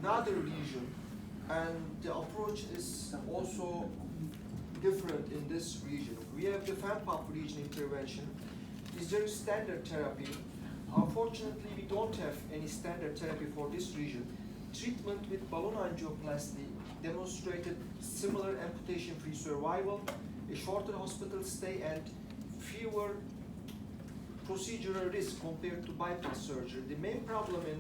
another lesion, and the approach is also different in this region. We have the fan-pump region intervention. Is there a standard therapy? Unfortunately, we don't have any standard therapy for this region. Treatment with balloon angioplasty demonstrated similar amputation-free survival, a shorter hospital stay, and fewer procedural risk compared to bypass surgery. The main problem in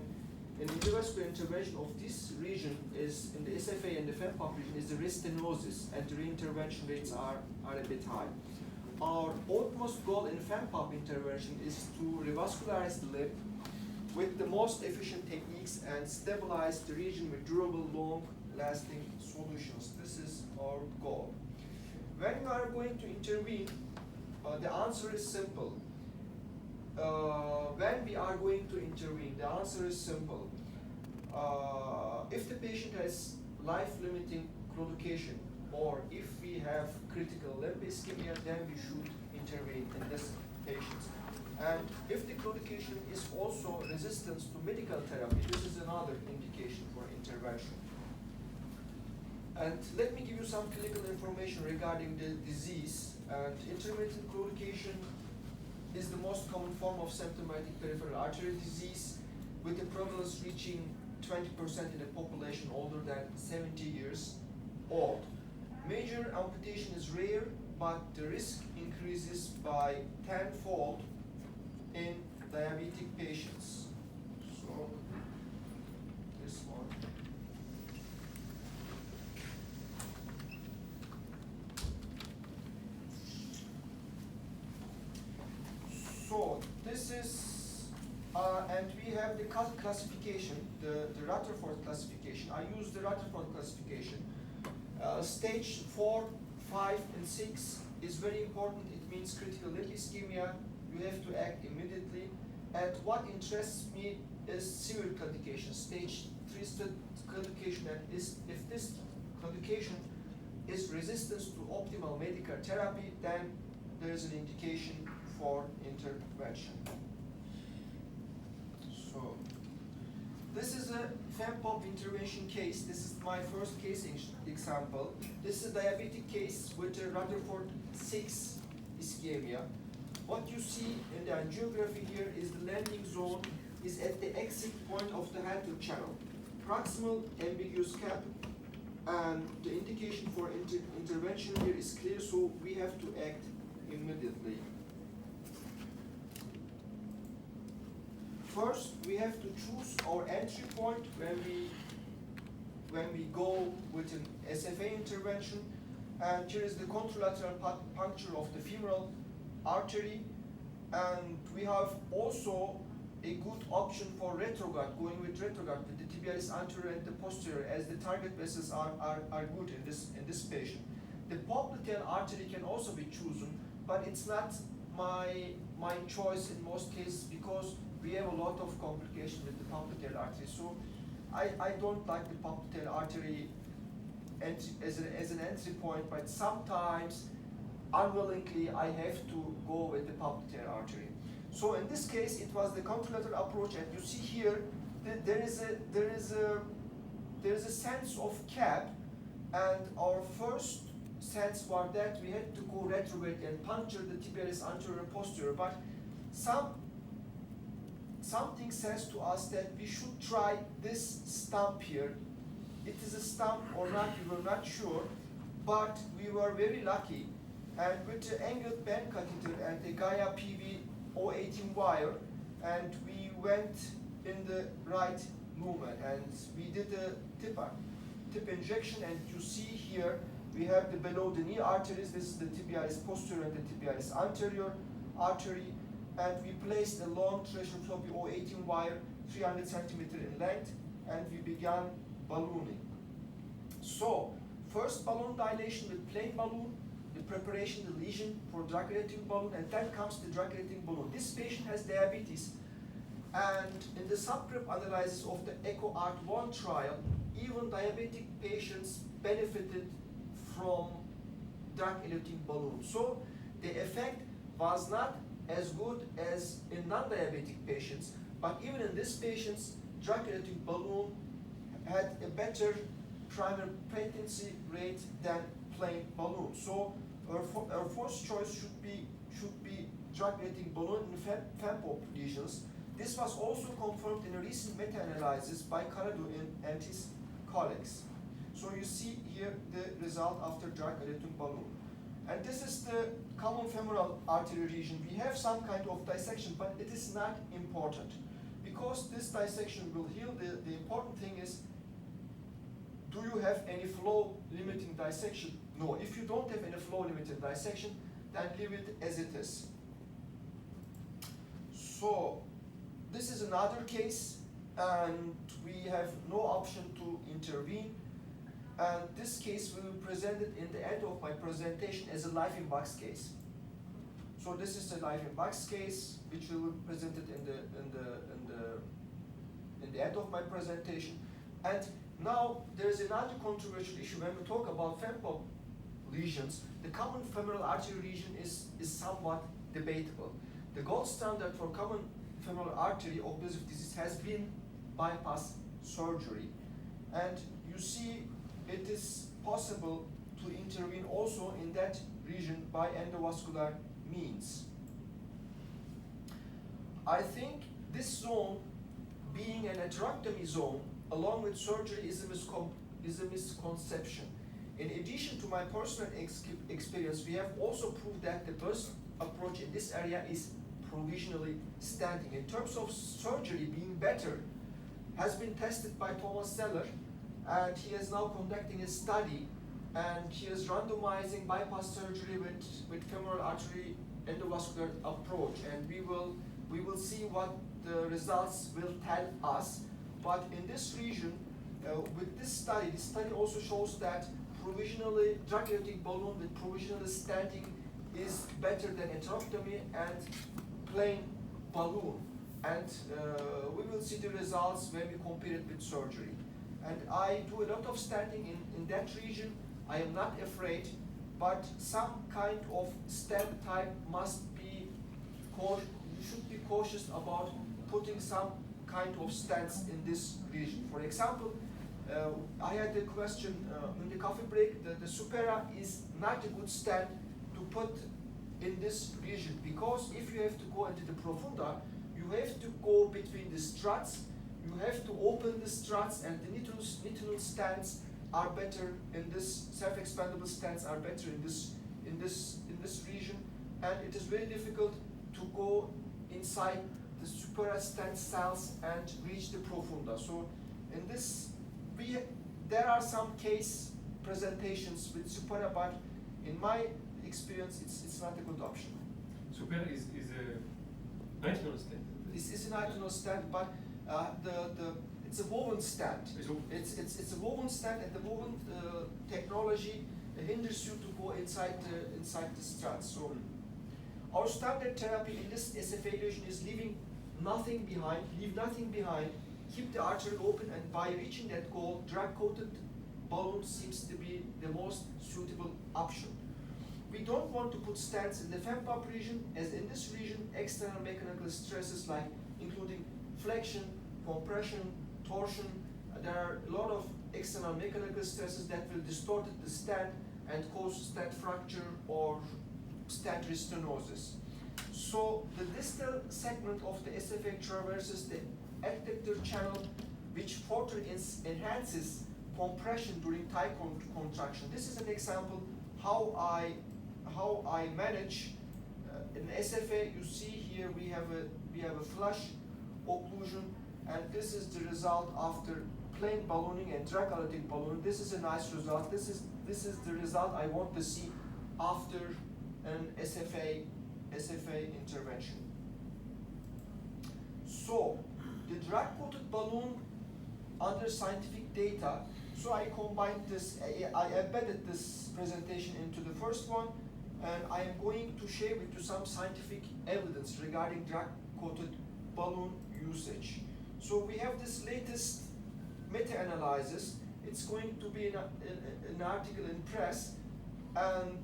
endovascular intervention of this region is, in the SFA and the fan-pump region, is the restenosis, and the reintervention rates are a bit high. Our utmost goal in fan-pump intervention is to revascularize the lip with the most efficient techniques and stabilize the region with durable, long-lasting solutions. This is our goal. When you are going to intervene, the answer is simple. When we are going to intervene, the answer is simple. If the patient has life-limiting claudication, or if we have critical limb ischemia, then we should intervene in this patient. And if the claudication is also resistance to medical therapy, this is another indication for intervention. And let me give you some clinical information regarding the disease. And intermittent claudication is the most common form of symptomatic peripheral artery disease, with the prevalence reaching 20% in the population older than 70 years old. Major amputation is rare, but the risk increases by 10-fold in diabetic patients. So, this one. So, this is, and we have the classification, the Rutherford classification. I use the Rutherford classification. Stage 4, 5, and 6 is very important. It means critical limb ischemia. You have to act immediately. And what interests me is severe claudication, stage 3 claudication. And if this claudication is resistance to optimal medical therapy, then there is an indication for intervention. So, this is a fan-pump intervention case. This is my first case example. This is a diabetic case with a Rutherford 6 ischemia. What you see in the angiography here is the landing zone is at the exit point of the Hunter channel. Proximal ambiguous cap, and the indication for intervention here is clear, so we have to act immediately. First, we have to choose our entry point when we go with an SFA intervention. And here is the contralateral puncture of the femoral artery. And we have also a good option for retrograde, going with retrograde with the tibialis anterior and the posterior, as the target vessels are good in this patient. The popliteal artery can also be chosen, but it's not my choice in most cases, because we have a lot of complication with the popliteal artery. So I don't like the popliteal artery as an entry point, but sometimes unwillingly I have to go with the popliteal artery. So in this case, it was the contralateral approach, and you see here that there is a sense of cap, and our first sense was that we had to go retrograde and puncture the tibialis anterior and posterior, but something says to us that we should try this stump here. It is a stump or not, we were not sure, but we were very lucky. And with the angled band catheter and the Gaia PV 018 wire, and we went in the right movement, and we did a tip injection, and you see here we have the below the knee arteries. This is the tibialis posterior and the tibialis anterior artery, and we placed a long tracheotomy 018 wire, 300 centimeter in length, and we began ballooning. So, first balloon dilation with plain balloon, the preparation, the lesion for drug-eluting balloon, and then comes the drug-eluting balloon. This patient has diabetes, and in the subgroup analysis of the ECHO-ART1 trial, even diabetic patients benefited from drug-eluting balloon. So the effect was not as good as in non-diabetic patients, but even in these patients, drug-eluting balloon had a better primary patency rate than plain balloon. So our first choice should be drug-eluting balloon in FEMPOP lesions. This was also confirmed in a recent meta-analysis by Karadu and his colleagues. So you see here the result after drug-eluting balloon. And this is the common femoral artery region. We have some kind of dissection, but it is not important. Because this dissection will heal, the important thing is, do you have any flow-limiting dissection? No. If you don't have any flow-limiting dissection, then leave it as it is. So this is another case, and we have no option to intervene. And this case will be presented in the end of my presentation as a life-in-box case. So this is a life-in-box case, which will be presented in the end of my presentation. And now there is another controversial issue when we talk about FEMPOP lesions. The common femoral artery region is somewhat debatable. The gold standard for common femoral artery occlusive disease has been bypass surgery, and you see it is possible to intervene also in that region by endovascular means. I think this zone, being an atherectomy zone along with surgery, is a misconception. In addition to my personal experience, we have also proved that the best approach in this area is provisionally stenting. In terms of surgery being better, has been tested by Thomas Seller, and he is now conducting a study, and he is randomizing bypass surgery with femoral artery endovascular approach, and we will see what the results will tell us. But in this region, with this study also shows that provisionally drug-eluting balloon with provisional stenting is better than atherectomy and plain balloon. And we will see the results when we compare it with surgery. And I do a lot of stenting in that region. I am not afraid, but some kind of stent type must be you should be cautious about putting some kind of stents in this region. For example, I had a question in the coffee break. The Supera is not a good stent to put in this region, because if you have to go into the profunda, you have to go between the struts, you have to open the struts, and the nitinol stents are better in this, self-expandable stents are better in this region, and it is very difficult to go inside the supera stent cells and reach the profunda. So in this, there are some case presentations with supera, but in my experience, it's not a good option. Supera is a nitinol stent. This is a nitinol stent, but it's a woven stent. It's a woven stent, and the woven technology hinders you to go inside the struts. So our standard therapy in this SFA lesion is leave nothing behind, keep the artery open, and by reaching that goal, drug-coated balloon seems to be the most suitable option. We don't want to put stents in the FEMPOP region, as in this region, external mechanical stresses like including flexion, compression, torsion, there are a lot of external mechanical stresses that will distort the stent and cause stent fracture or stent restenosis. So the distal segment of the SFA traverses the adductor channel, which further enhances compression during tight contraction. This is an example how I manage an SFA. You see here we have a flush occlusion, and this is the result after plain ballooning and drug-eluting balloon. This is a nice result. This is the result I want to see after an SFA intervention. So the drug-coated balloon under scientific data. So I combined this, I embedded this presentation into the first one, and I am going to share with you some scientific evidence regarding drug-coated balloon usage. So we have this latest meta-analysis. It's going to be an article in press, and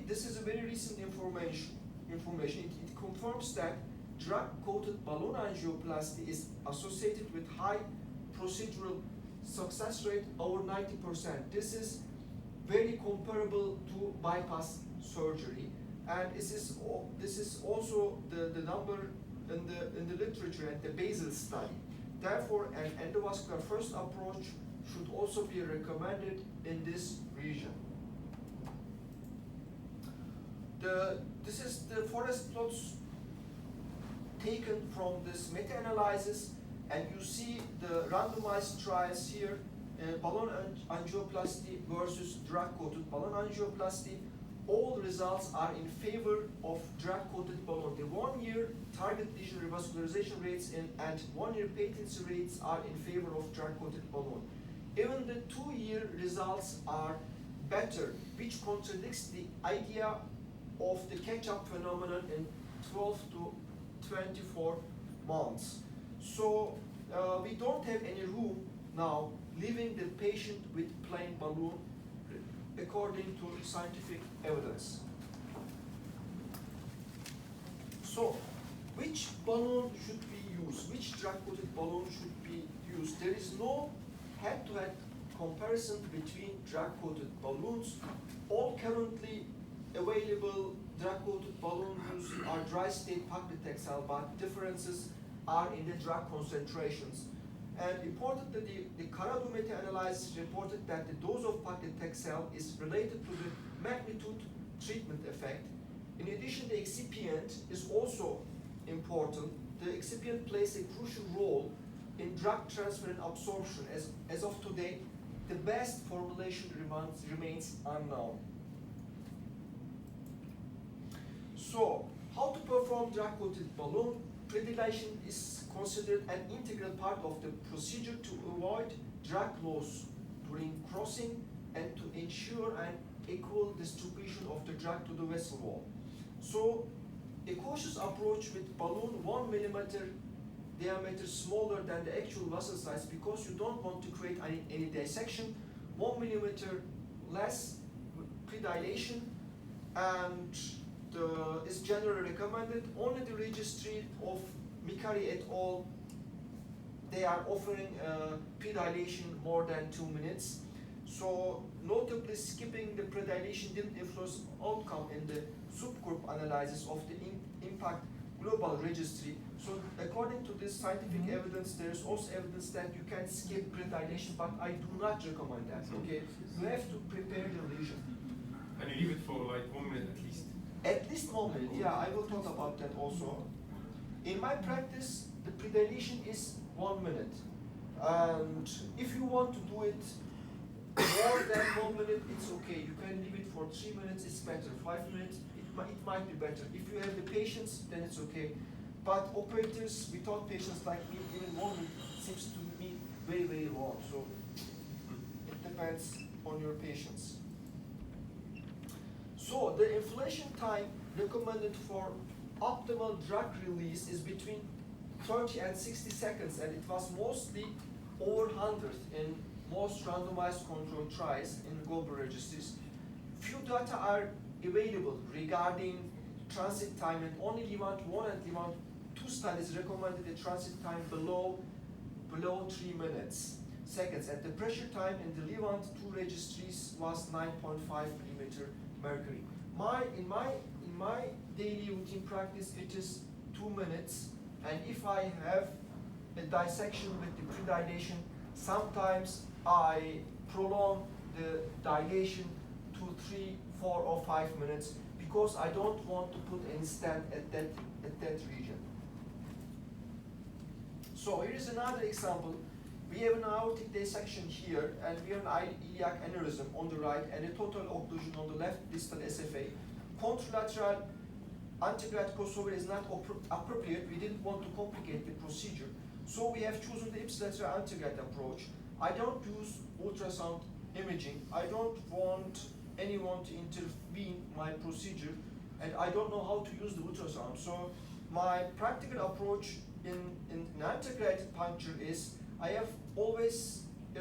this is a very recent information. It confirms that drug-coated balloon angioplasty is associated with high procedural success rate over 90%. This is very comparable to bypass surgery, and this is also the number in the literature at the Basel study. Therefore, an endovascular first approach should also be recommended in this region. This is the forest plots taken from this meta-analysis, and you see the randomized trials here, balloon angioplasty versus drug-coated balloon angioplasty. All results are in favor of drug-coated balloon. The 1-year target lesion revascularization rates and 1-year patency rates are in favor of drug-coated balloon. Even the 2-year results are better, which contradicts the idea of the catch-up phenomenon in 12 to 24 months. So we don't have any room now leaving the patient with plain balloon according to scientific evidence. So, which balloon should be used? Which drug-coated balloon should be used? There is no head-to-head comparison between drug-coated balloons. All currently available drug-coated balloons are dry-state paclitaxel, but differences are in the drug concentrations. And importantly, the Karadu meta-analysis reported that the dose of paclitaxel is related to the magnitude treatment effect. In addition, the excipient is also important. The excipient plays a crucial role in drug transfer and absorption. As of today, the best formulation remains unknown. So, how to perform drug-coated balloon? Predilation is considered an integral part of the procedure to avoid drug loss during crossing and to ensure an equal distribution of the drug to the vessel wall. So, a cautious approach with balloon 1 millimeter diameter smaller than the actual vessel size, because you don't want to create any dissection. 1 millimeter less predilation, and is generally recommended. Only the registry of Mikari et al., they are offering predilation more than 2 minutes. So notably, skipping the predilation didn't influence outcome in the subgroup analysis of the impact global registry. So according to this scientific evidence, there is also evidence that you can skip predilation, but I do not recommend that. Okay, you have to prepare the lesion. And you leave it for like 1 minute at least. At least 1 minute, yeah, I will talk about that also. In my practice, the predilation is 1 minute. And if you want to do it more than 1 minute, it's okay. You can leave it for 3 minutes, it's better. 5 minutes, it might be better. If you have the patience, then it's okay. But operators, without patience like me, even 1 minute seems to me very, very long. So it depends on your patience. So the inflation time recommended for optimal drug release is between 30 and 60 seconds, and it was mostly over 100 in most randomized controlled trials in global registries. Few data are available regarding transit time, and only Levant 1 and Levant 2 studies recommended a transit time below 3 minutes. Seconds, and the pressure time in the Levant 2 registries was 9.5 millimeter mercury. In my daily routine practice, it is 2 minutes, and if I have a dissection with the predilation, sometimes I prolong the dilation to 3, 4, or 5 minutes, because I don't want to put any stent at that region. So here is another example. We have an aortic dissection here, and we have an iliac aneurysm on the right, and a total occlusion on the left distal SFA. Contralateral antegrade crossover is not appropriate. We didn't want to complicate the procedure, so we have chosen the ipsilateral antegrade approach. I don't use ultrasound imaging. I don't want anyone to intervene my procedure, and I don't know how to use the ultrasound. So my practical approach in antegrade puncture is I have always a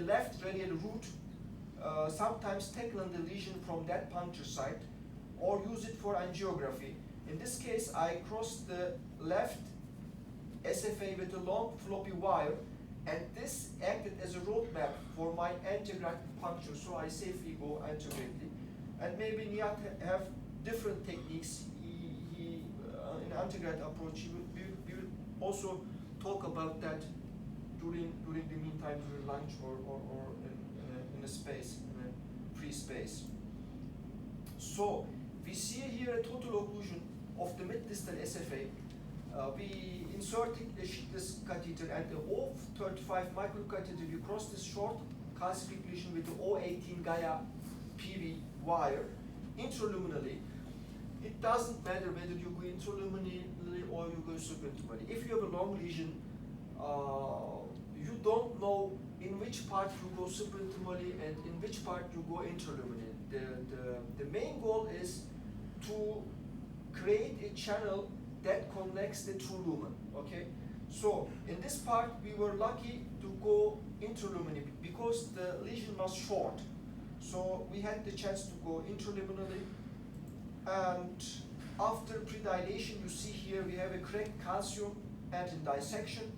left radial route, sometimes tackling the lesion from that puncture site, or use it for angiography. In this case, I cross the left SFA with a long floppy wire, And this acted as a roadmap for my antegrade puncture, so I safely go antegradely. And maybe Nihat have different techniques. In antegrade approach, we will also talk about that during the meantime, during lunch or in a space, in a free space. So we see here a total occlusion of the mid-distal SFA. We inserted a sheetless catheter and the O35 microcatheter. We cross this short calcific lesion with the O18 Gaia PV wire intraluminally. It doesn't matter whether you go intraluminally or you go subintimately. If you have a long lesion, you don't know in which part you go subintimately and in which part you go intraluminally. The main goal is to create a channel that connects the true lumen, okay? So in this part, we were lucky to go intraluminally because the lesion was short. So we had the chance to go intraluminally. And after predilation, you see here we have a cracked calcium and in dissection.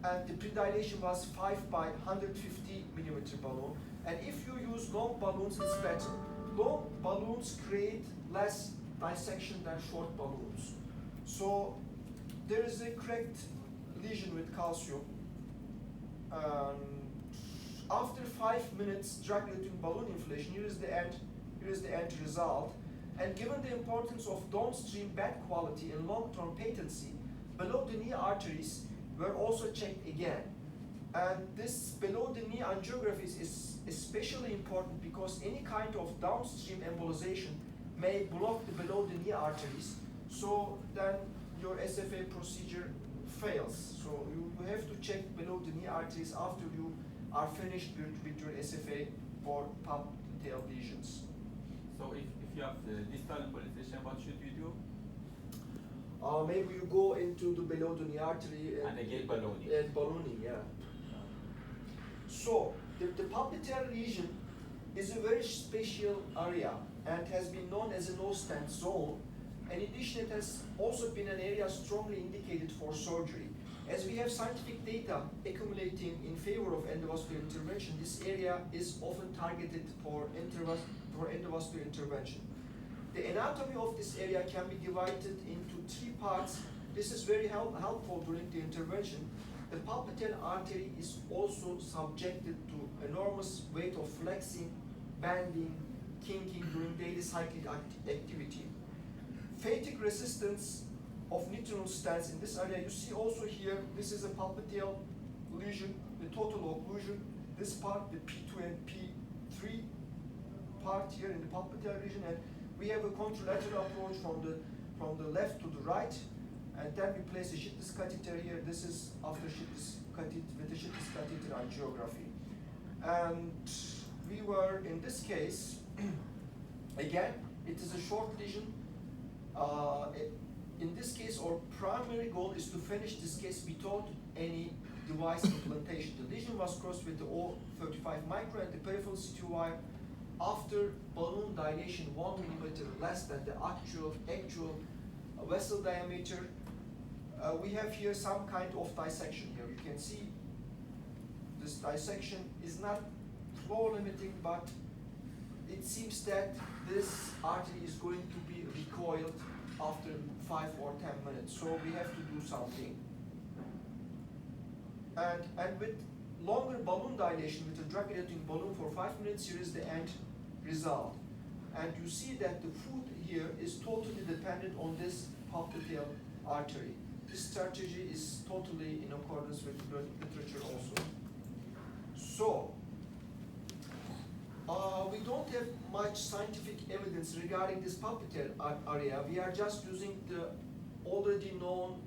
And the predilation was 5 by 150 millimeter balloon. And if you use long balloons, it's better. Long balloons create less dissection than short balloons. So there is a cracked lesion with calcium. After 5 minutes drug-eluting balloon inflation, here is the end result. And given the importance of downstream bed quality and long-term patency, below the knee arteries were also checked again. And this below the knee angiography is especially important because any kind of downstream embolization may block the below the knee arteries. So then your SFA procedure fails. So you have to check below the knee arteries after you are finished with your SFA for popliteal lesions. So if you have the distal embolization, what should you do? Maybe you go into the below the knee artery and again ballooning. And ballooning, yeah. So the popliteal lesion is a very special area and has been known as a no-stent zone. In addition, it has also been an area strongly indicated for surgery. As we have scientific data accumulating in favor of endovascular intervention, this area is often targeted for endovascular intervention. The anatomy of this area can be divided into 3 parts. This is very helpful during the intervention. The popliteal artery is also subjected to enormous weight of flexing, bending, kinking during daily cyclic activity. Fatigue resistance of nitronal stents in this area. You see also here, this is a popliteal lesion, the total occlusion. This part, the P2 and P3 part here in the popliteal region, and we have a contralateral approach from the left to the right, and then we place a sheetless catheter here. This is after sheetless catheter with the sheetless catheter angiography, and we were in this case again. It is a short lesion. In this case, our primary goal is to finish this case without any device implantation. The lesion was crossed with the O35 micro and the peripheral CT wire after balloon dilation 1 millimeter less than the actual vessel diameter. We have here some kind of dissection here. You can see this dissection is not flow limiting, but it seems that this artery is going to be recoiled after 5 or 10 minutes. So we have to do something. And with longer balloon dilation, with a drug-eluting balloon for 5 minutes, here is the end result. And you see that the foot here is totally dependent on this popliteal artery. This strategy is totally in accordance with the literature also. So, we don't have much scientific evidence regarding this popliteal area. We are just using the already known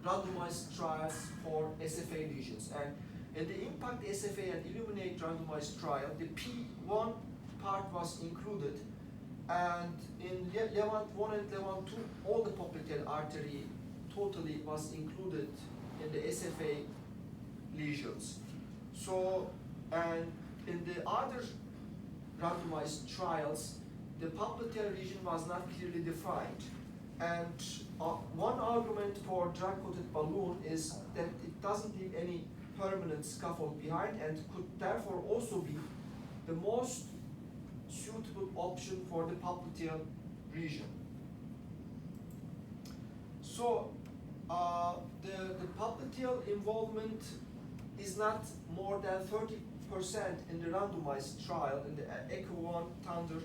randomized trials for SFA lesions. And in the IMPACT SFA and Illuminate randomized trial, the P1 part was included. And in Levant 1 and Levant 2, all the popliteal artery totally was included in the SFA lesions. So, and in the other randomized trials, the popliteal region was not clearly defined. And one argument for drug-coated balloon is that it doesn't leave any permanent scaffold behind and could therefore also be the most suitable option for the popliteal region. So the popliteal involvement is not more than 30% in the randomized trial in the ECHO-1 Thunder,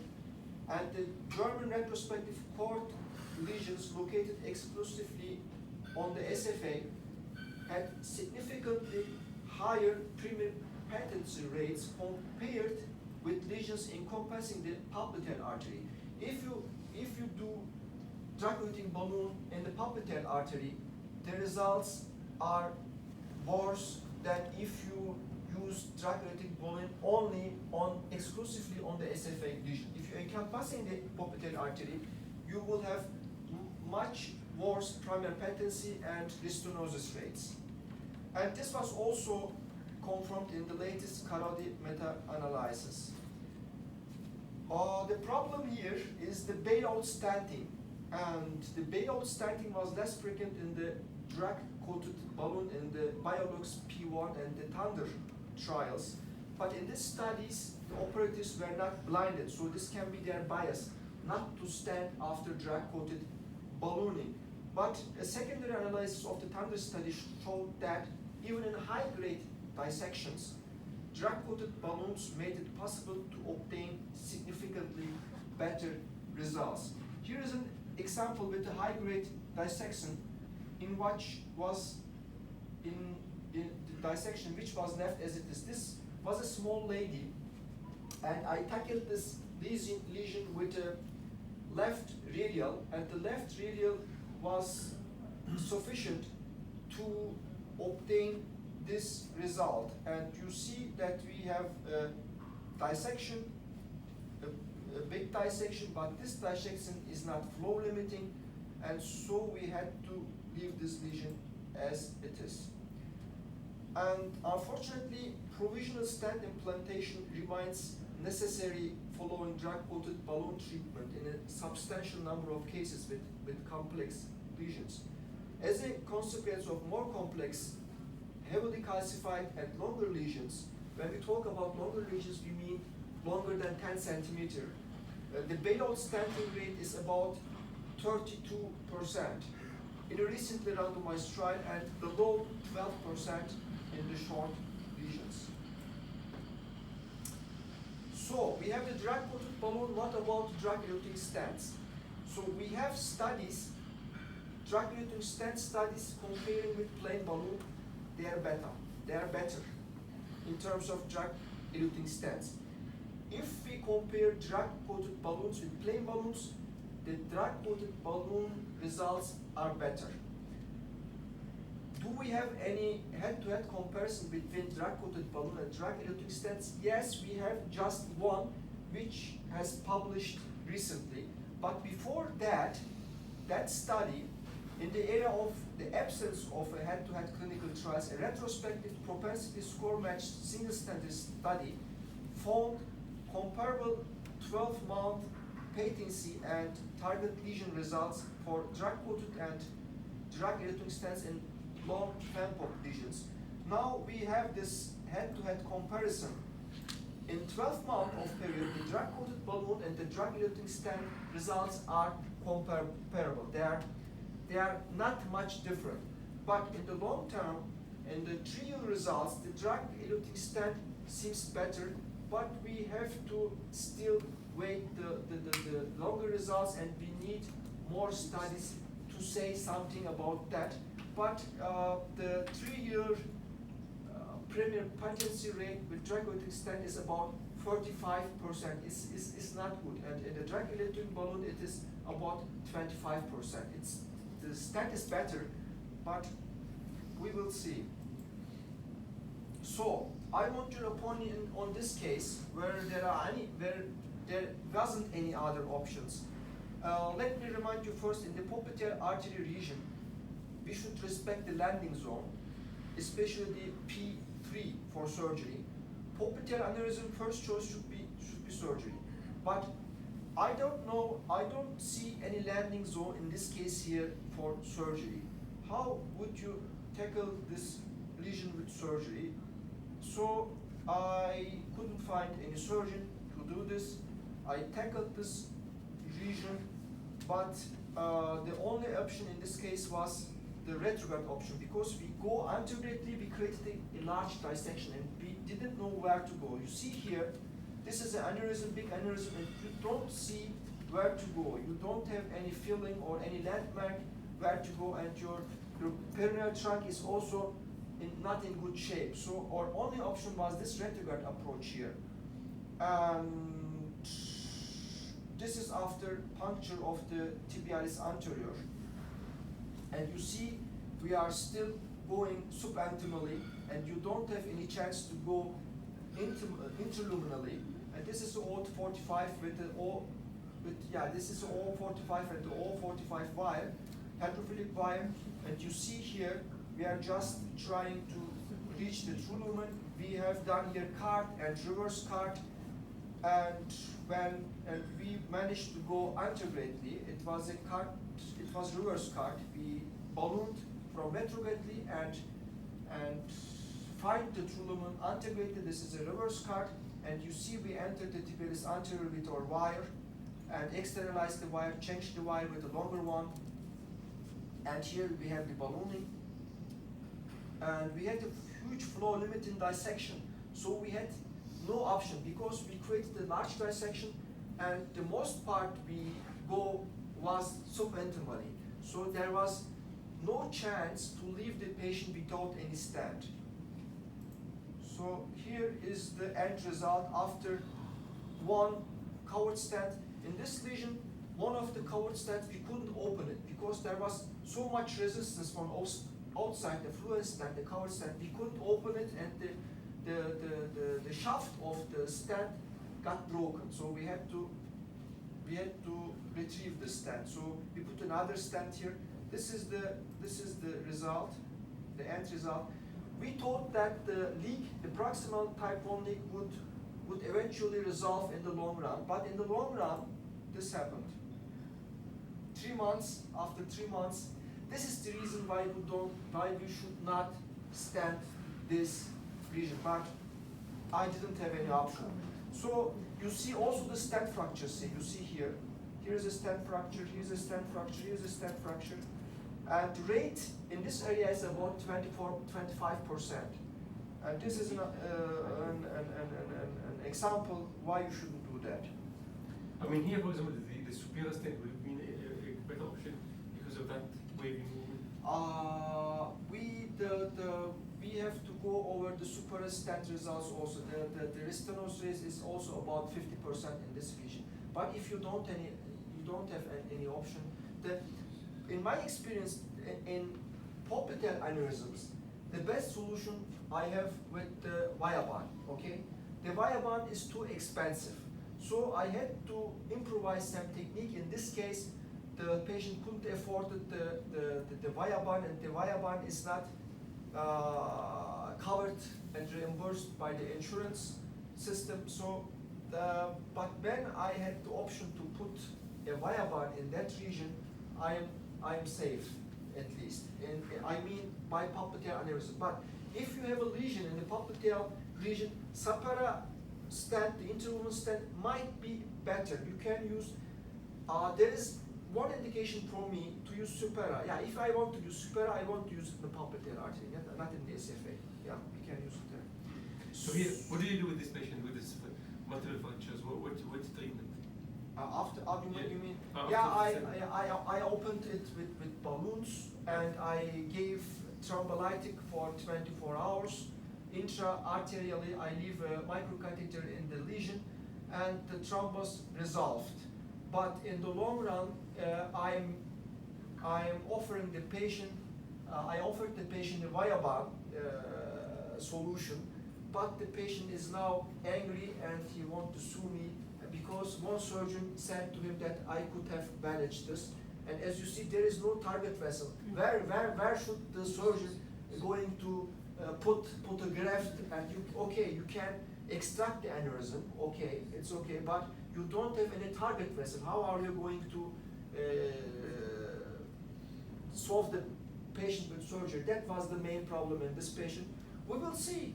and the German retrospective cohort lesions located exclusively on the SFA had significantly higher primary patency rates compared with lesions encompassing the popliteal artery. If you do drug-eluting balloon in the popliteal artery, the results are worse than if you use drug-eluting balloon only exclusively on the SFA lesion. If you're encompassing the popliteal artery, you will have much worse primary patency and restenosis rates. And this was also confirmed in the latest Karadi meta-analysis. The problem here is the bailout stenting, and the bailout stenting was less frequent in the drug-coated balloon in the Biolux P1 and the Thunder trials. But in these studies, the operators were not blinded, so this can be their bias, not to stent after drug-coated ballooning. But a secondary analysis of the Thunder study showed that even in high-grade dissections, drug-coated balloons made it possible to obtain significantly better results. Here is an example with a high-grade dissection in which was in the dissection which was left as it is. This was a small lady, and I tackled this lesion with a left radial, and the left radial was sufficient to obtain this result. And you see that we have a dissection, a big dissection, but this dissection is not flow limiting, and so we had to leave this lesion as it is. And unfortunately, provisional stent implantation remains necessary following drug-coated balloon treatment in a substantial number of cases with complex lesions. As a consequence of more complex, heavily calcified and longer lesions, when we talk about longer lesions, we mean longer than 10 centimeter. The bailout stenting rate is about 32% in a recently randomized trial, and below 12% in the short lesions. So we have the drug-coated balloon. What about drug-eluting stents? So we have studies, drug-eluting stent studies comparing with plain balloon. They are better in terms of drug-eluting stents. If we compare drug-coated balloons with plain balloons, the drug-coated balloon results are better. Do we have any head-to-head comparison between drug-coated balloon and drug-eluting stents? Yes, we have just one, which has published recently. But before that, that study, in the area of the absence of a head-to-head clinical trials, a retrospective propensity score matched single-center study found comparable 12-month patency and target lesion results for drug-coated and drug-eluting stents in long FEMPOP lesions. Now we have this head-to-head comparison. In 12 months of period, the drug-coated balloon and the drug-eluting stent results are comparable. They are not much different. But in the long term, in the trial results, the drug-eluting stent seems better, but we have to still wait the longer results, and we need more studies to say something about that. But the 3-year premier patency rate with drug-eluting stent is about 45%. It's not good. And in the drug-eluting balloon, it is about 25%. The stent is better, but we will see. So I want your opinion on this case where there wasn't any other options. Let me remind you first, in the popliteal artery region, we should respect the landing zone, especially the P3 for surgery. Popliteal aneurysm, first choice should be surgery. But I don't see any landing zone in this case here for surgery. How would you tackle this lesion with surgery. So I couldn't find any surgeon to do this. I tackled this lesion, but the only option in this case was the retrograde option, because we go anterogradely, we created a large dissection and we didn't know where to go. You see here, this is an aneurysm, big aneurysm, and you don't see where to go. You don't have any filling or any landmark where to go, and your perineal trunk is also not in good shape. So our only option was this retrograde approach here. And this is after puncture of the tibialis anterior. And you see we are still going subentimally, and you don't have any chance to go interluminally. And this is the O45 with the this is the O45 and the O45 wire, hydrophilic wire. And you see here we are just trying to reach the true lumen. We have done here cart and reverse cart, and we managed to go anterogradely. It was a cart. It was reverse cart. We ballooned from retrogradely and find the true lumen anterogradely. This is a reverse cart, and you see we entered the tibialis anterior with our wire and externalized the wire, changed the wire with a longer one. And here we have the ballooning. And we had a huge flow limiting dissection. So we had no option, because we created a large dissection, and the most part we go was subintimally. So there was no chance to leave the patient without any stent. So here is the end result after one covered stent. In this lesion, one of the covered stents, we couldn't open it because there was so much resistance from outside the fluid stent, the covered stent. We couldn't open it, and the shaft of the stent got broken. So we had to retrieve the stent. So we put another stent here. This is the result, the end result. We thought that the leak, the proximal type 1 leak, would eventually resolve in the long run. But in the long run, this happened. 3 months, after 3 months, this is the reason why we should not stent this lesion. But I didn't have any option. So you see also the stent fractures. See, you see here. Here's a stent fracture, here's a stent fracture, here's a stent fracture. And the rate in this area is about 25%. And this is an example why you shouldn't do that. I mean, here, for example, the superior stent would have been a better option because of that wavy movement. We have to go over the superior stent results also. The restenosis rate is also about 50% in this region. But if you don't have any option, in my experience in popliteal aneurysms, the best solution I have with the Viabahn. Okay, the Viabahn is too expensive, so I had to improvise some technique. In this case, the patient couldn't afford the Viabahn, and the Viabahn is not covered and reimbursed by the insurance system. So, but when I had the option to put a Viabahn in that region, I am safe, at least. And I mean by popliteal aneurysm. But if you have a lesion in the popliteal region, Sapara stent, the interlumen stent, might be better. You can use. There is one indication for me to use Supera. Yeah, if I want to use Supera, I want to use the popliteal artery, not in the SFA. Yeah, we can use it there. So here, what do you do with this patient with this multiple fractures? What's treatment? You mean? After I opened it with balloons, and I gave thrombolytic for 24 hours. Intra-arterially, I leave a microcatheter in the lesion, and the thrombus resolved. But in the long run, I'm offering the patient. I offered the patient a Viabahn solution, but the patient is now angry and he wants to sue me because one surgeon said to him that I could have managed this. And as you see, there is no target vessel. Where should the surgeon going to put a graft? And you can extract the aneurysm. Okay, it's okay, but you don't have any target vessel. How are you going to solve the patient with surgery. That was the main problem in this patient. We will see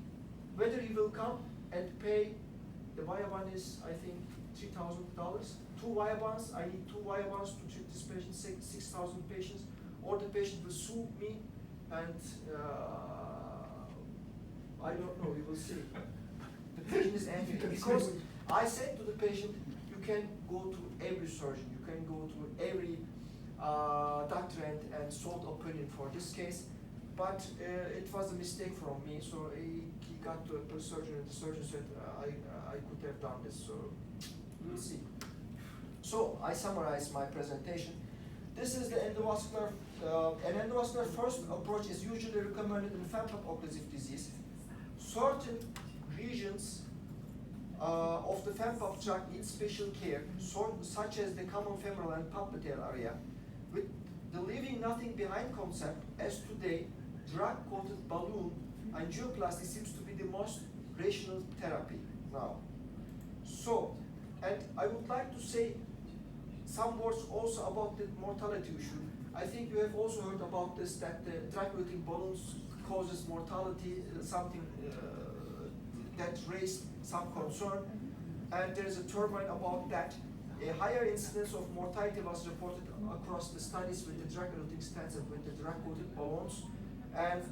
whether he will come and pay. The Viaban is, I think, $3,000. 2 Viabans, I need 2 Viabans to treat this patient, 6,000 patients, or the patient will sue me, and I don't know, we will see. The patient is angry because I said to the patient, you can go to every surgeon, you can go to every doctor and sought opinion for this case, but it was a mistake from me. So he got to a surgeon, and the surgeon said I could have done this. So we'll see. So I summarize my presentation. This is the endovascular. An endovascular first approach is usually recommended in fempop occlusive disease. Certain regions of the fempop tract need special care, such as the common femoral and popliteal area. With the leaving nothing behind concept, as today, drug-coated balloon angioplasty seems to be the most rational therapy now. So, and I would like to say some words also about the mortality issue. I think you have also heard about this, that the drug-coated balloons causes mortality, something that raised some concern, and there is a turmoil about that. A higher incidence of mortality was reported across the studies with the drug-eluting stents and with the drug-coated balloons. And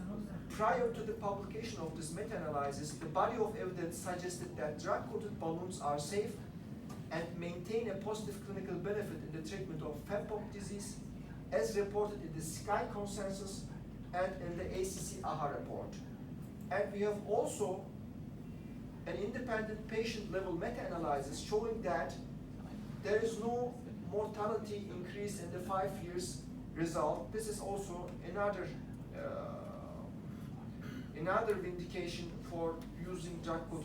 prior to the publication of this meta-analysis, the body of evidence suggested that drug-coated balloons are safe and maintain a positive clinical benefit in the treatment of fempop disease, as reported in the SKY consensus and in the ACC AHA report. And we have also an independent patient-level meta-analysis showing that there is no mortality increase in the 5 years result. This is also another vindication for using drug-coated